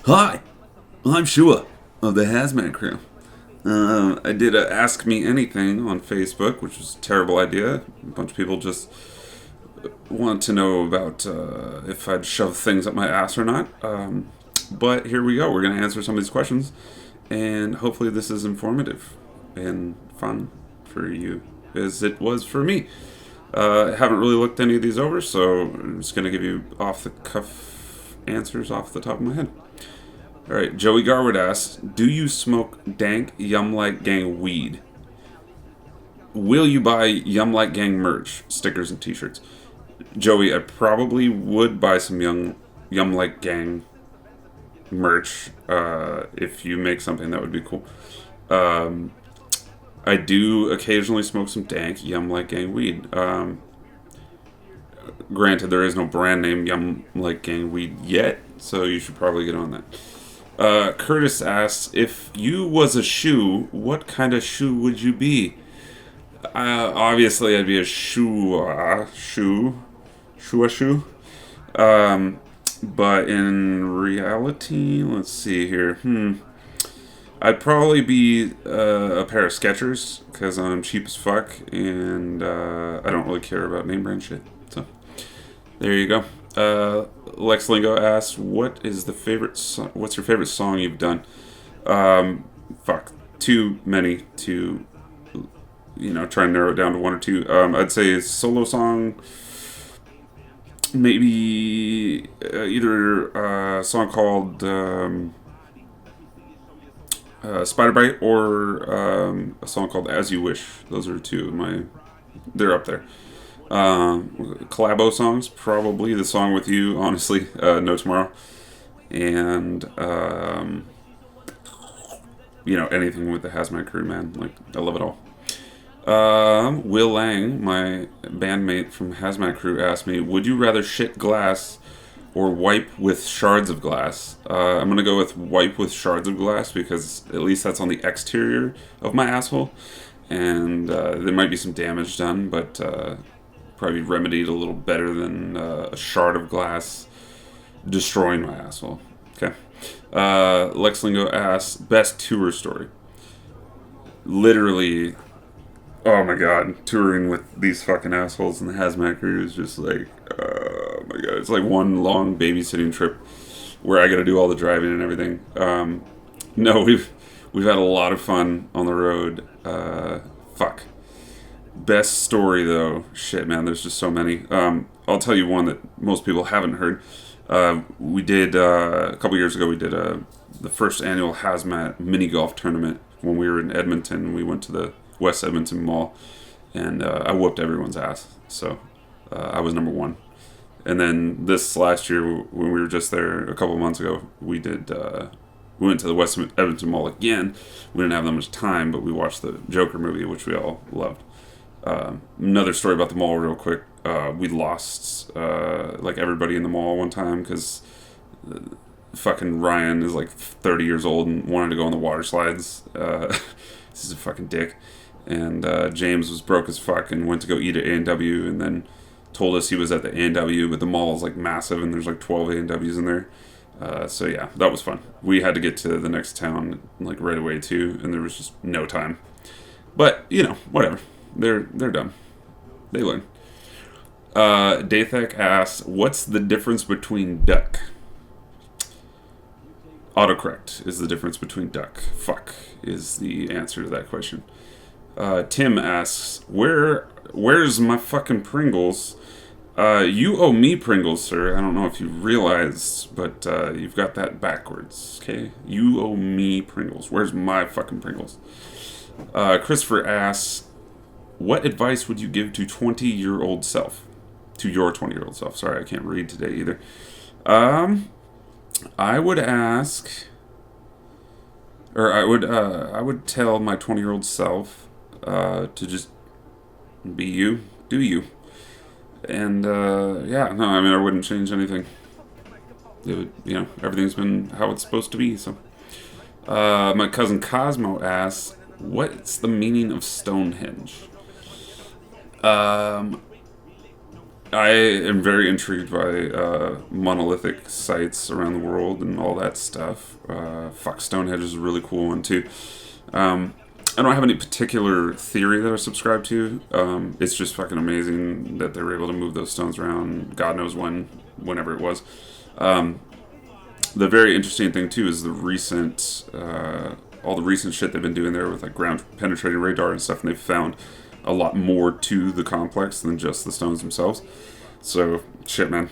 Hi, I'm Shua of the Hazmat Crew. I did a Ask Me Anything on Facebook, which was a terrible idea. A bunch of people just want to know about if I'd shove things up my ass or not. But here we go. We're going to answer some of these questions, and hopefully, this is informative and fun for you, as it was for me. I haven't really looked any of these over, so I'm just going to give you off the cuff answers off the top of my head. All right, Joey Garwood asks, do you smoke dank Yum Like Gang weed? Will you buy Yum Like Gang merch, stickers and t-shirts? Joey, I probably would buy some Yum Like Gang merch. If you make something, that would be cool. I do occasionally smoke some dank Yum Like Gang weed. Granted, there is no brand name Yum Like Gang weed yet, so you should probably get on that. Curtis asks, if you was a shoe, what kind of shoe would you be? Obviously, I'd be a Shua shoe. But in reality, let's see here. I'd probably be a pair of Skechers, because I'm cheap as fuck, and I don't really care about name brand shit. So, there you go. Lex Lingo asks, what's your favorite song you've done? Too many to, try and narrow it down to one or two. I'd say a solo song, maybe either a song called Spider Bite or a song called As You Wish. Those are two of they're up there. Collabo songs, probably the song with you, honestly, No Tomorrow, and anything with the Hazmat Crew, man. Like, I love it all. Will Lang, my bandmate from Hazmat Crew, asked me, would you rather shit glass or wipe with shards of glass? I'm gonna go with wipe with shards of glass, because at least that's on the exterior of my asshole, and there might be some damage done, but probably remedied a little better than a shard of glass destroying my asshole. Okay. Lex Lingo asks, best tour story. Literally, oh my god, touring with these fucking assholes in the Hazmat Crew is just like, oh my god, it's like one long babysitting trip where I gotta do all the driving and everything. No, we've had a lot of fun on the road. Fuck. Best story, though, shit, man, there's just so many. I'll tell you one that most people haven't heard. We did, a couple years ago, we did the first annual Hazmat mini golf tournament when we were in Edmonton. We went to the West Edmonton Mall, and I whooped everyone's ass. So I was number one. And then this last year, when we were just there a couple months ago, we went to the West Edmonton Mall again. We didn't have that much time, but we watched the Joker movie, which we all loved. Another story about the mall real quick. We lost everybody in the mall one time because fucking Ryan is like 30 years old and wanted to go on the water slides. This is a fucking dick. And James was broke as fuck and went to go eat at A&W, and then told us he was at the A&W, but the mall is like massive and there's like 12 A&Ws in there. So yeah, that was fun. We had to get to the next town like right away too, and there was just no time. But whatever. They're dumb. They learn. Dathek asks, what's the difference between duck? Autocorrect is the difference between duck. Fuck is the answer to that question. Tim asks, where's my fucking Pringles? You owe me Pringles, sir. I don't know if you realized, but you've got that backwards, okay? You owe me Pringles. Where's my fucking Pringles? Christopher asks, what advice would you give to 20-year-old self? To your 20-year-old self. Sorry, I can't read today either. I would ask, or I would tell my 20-year-old self to just be you, do you, and I wouldn't change anything. It would, everything's been how it's supposed to be. So, my cousin Cosmo asks, what's the meaning of Stonehenge? I am very intrigued by monolithic sites around the world and all that stuff. Fuck, Stonehenge is a really cool one too. Um, I don't have any particular theory that I subscribe to. It's just fucking amazing that they were able to move those stones around. God knows when, whenever it was. Um, the very interesting thing too is the recent, all the recent shit they've been doing there with like ground penetrating radar and stuff, and they've found a lot more to the complex than just the stones themselves. So shit, man.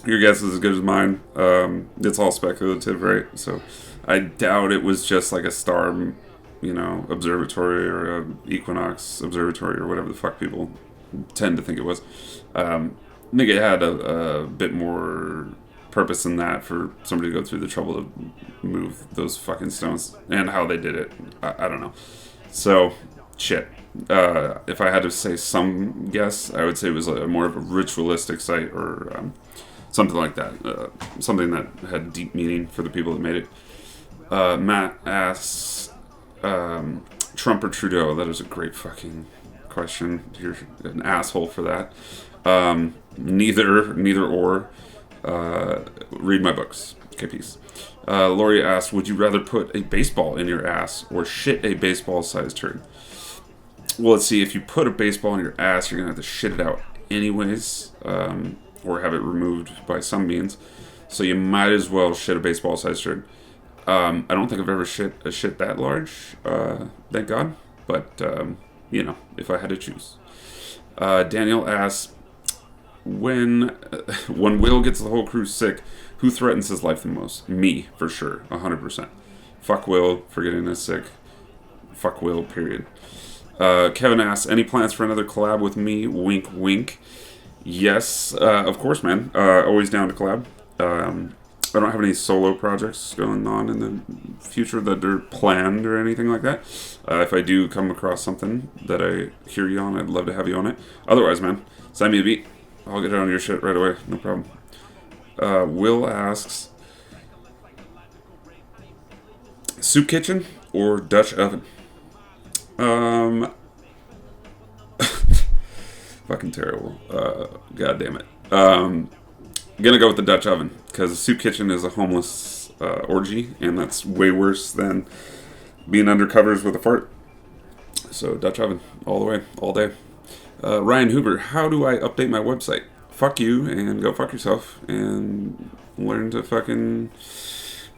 Your guess is as good as mine. It's all speculative, right? So I doubt it was just like a star, observatory or a equinox observatory or whatever the fuck people tend to think it was. I think it had a bit more purpose than that for somebody to go through the trouble to move those fucking stones and how they did it. I don't know. So, shit. If I had to say some guess, I would say it was more of a ritualistic site or something like that. Something that had deep meaning for the people that made it. Matt asks, Trump or Trudeau? That is a great fucking question. You're an asshole for that. Neither or. Read my books. Okay, peace. Lori asks, would you rather put a baseball in your ass or shit a baseball-sized turd? Well, let's see. If you put a baseball in your ass, you're going to have to shit it out anyways, or have it removed by some means. So you might as well shit a baseball-sized turd. I don't think I've ever shit a shit that large, thank God. But, if I had to choose. Daniel asks, when Will gets the whole crew sick, who threatens his life the most? Me, for sure, 100%. Fuck Will for getting us sick. Fuck Will, period. Kevin asks, any plans for another collab with me? Wink, wink. Yes, of course, man. Always down to collab. I don't have any solo projects going on in the future that are planned or anything like that. If I do come across something that I hear you on, I'd love to have you on it. Otherwise, man, send me a beat. I'll get it on your shit right away. No problem. Will asks, soup kitchen or Dutch oven? Fucking terrible. God damn it. Gonna go with the Dutch oven because the soup kitchen is a homeless orgy, and that's way worse than being under covers with a fart. So Dutch oven all the way, all day. Ryan Hoover, how do I update my website? Fuck you and go fuck yourself and learn to fucking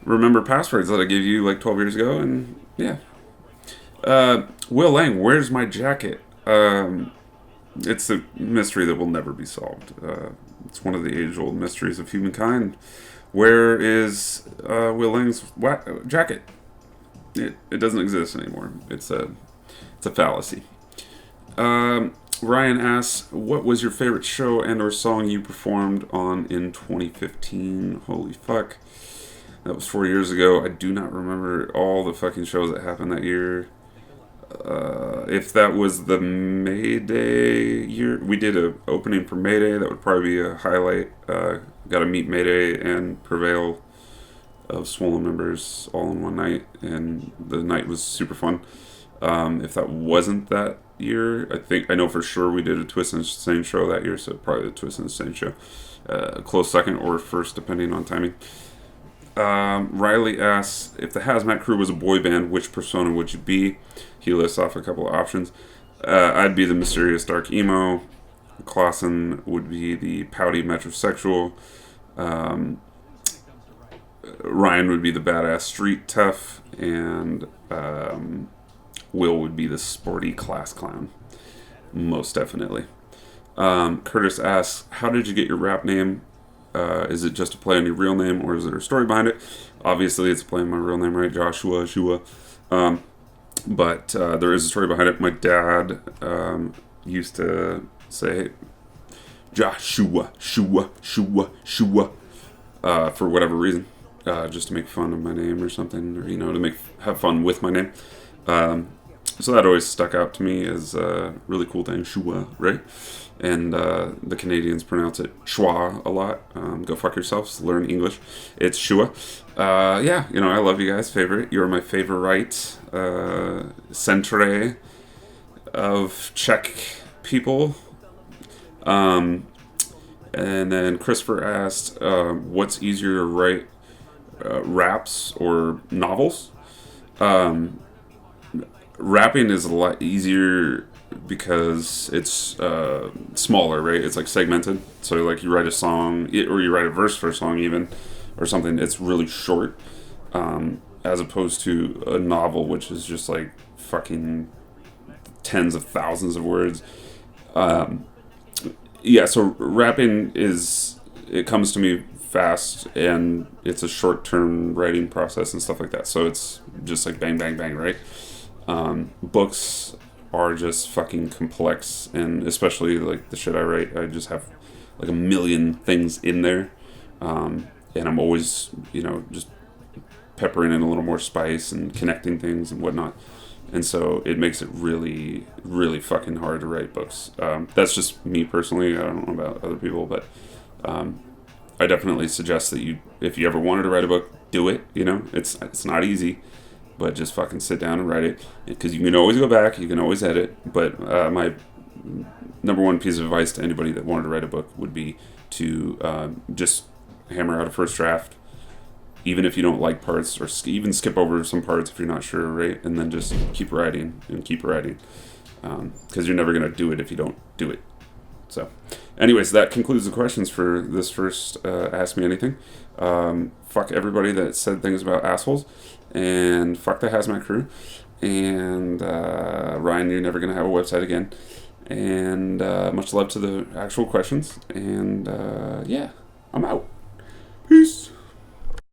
remember passwords that I gave you like 12 years ago, and yeah. Will Lang, where's my jacket? It's a mystery that will never be solved. It's one of the age-old mysteries of humankind. Where is Will Lang's jacket? It doesn't exist anymore. It's a fallacy. Ryan asks, what was your favorite show and or song you performed on in 2015? Holy fuck. That was 4 years ago. I do not remember all the fucking shows that happened that year. If that was the Mayday year, we did a opening for Mayday. That would probably be a highlight. Got to meet Mayday and Prevail of Swollen members all in one night, and the night was super fun. If that wasn't that year, I know for sure we did a Twist and Insane show that year, so probably the Twist and Insane show. Close second or first, depending on timing. Riley asks, if the Hazmat Crew was a boy band, which persona would you be? He lists off a couple of options. I'd be the mysterious dark emo. Clausen would be the pouty metrosexual. Ryan would be the badass street tough, and Will would be the sporty class clown. Most definitely. Curtis asks, how did you get your rap name? Is it just a play on your real name, or is there a story behind it? Obviously, it's a play on my real name, right? Joshua, Shua. But there is a story behind it. My dad used to say Joshua, Shua, Shua, Shua, for whatever reason, just to make fun of my name or something, or to have fun with my name. So that always stuck out to me as a really cool thing, Shua, right? And the Canadians pronounce it Shua a lot. Go fuck yourselves. Learn English. It's Shua. Yeah, I love you guys. You're my favorite centre of Czech people. And then Christopher asked, what's easier to write, raps or novels? Um, Rapping is a lot easier because it's smaller, right? It's like segmented. So like you write a song, or you write a verse for a song even, or something. It's really short, as opposed to a novel, which is just like fucking tens of thousands of words. Um, yeah, so rapping is, it comes to me fast, and it's a short term writing process and stuff like that. So it's just like bang, bang, bang, right? Books are just fucking complex, and especially like the shit I write, I just have like a million things in there, and I'm always, just peppering in a little more spice and connecting things and whatnot. And so it makes it really, really fucking hard to write books. That's just me personally. I don't know about other people, but um, I definitely suggest that if you ever wanted to write a book, do it. It's not easy, but just fucking sit down and write it, because you can always go back, you can always edit. But my number one piece of advice to anybody that wanted to write a book would be to just hammer out a first draft, even if you don't like parts, or even skip over some parts if you're not sure, right? And then just keep writing and keep writing, because you're never going to do it if you don't do it. So, anyways, that concludes the questions for this first Ask Me Anything. Fuck everybody that said things about assholes, and fuck the Hazmat Crew, and Ryan, you're never going to have a website again. And much love to the actual questions, and yeah, I'm out. Peace.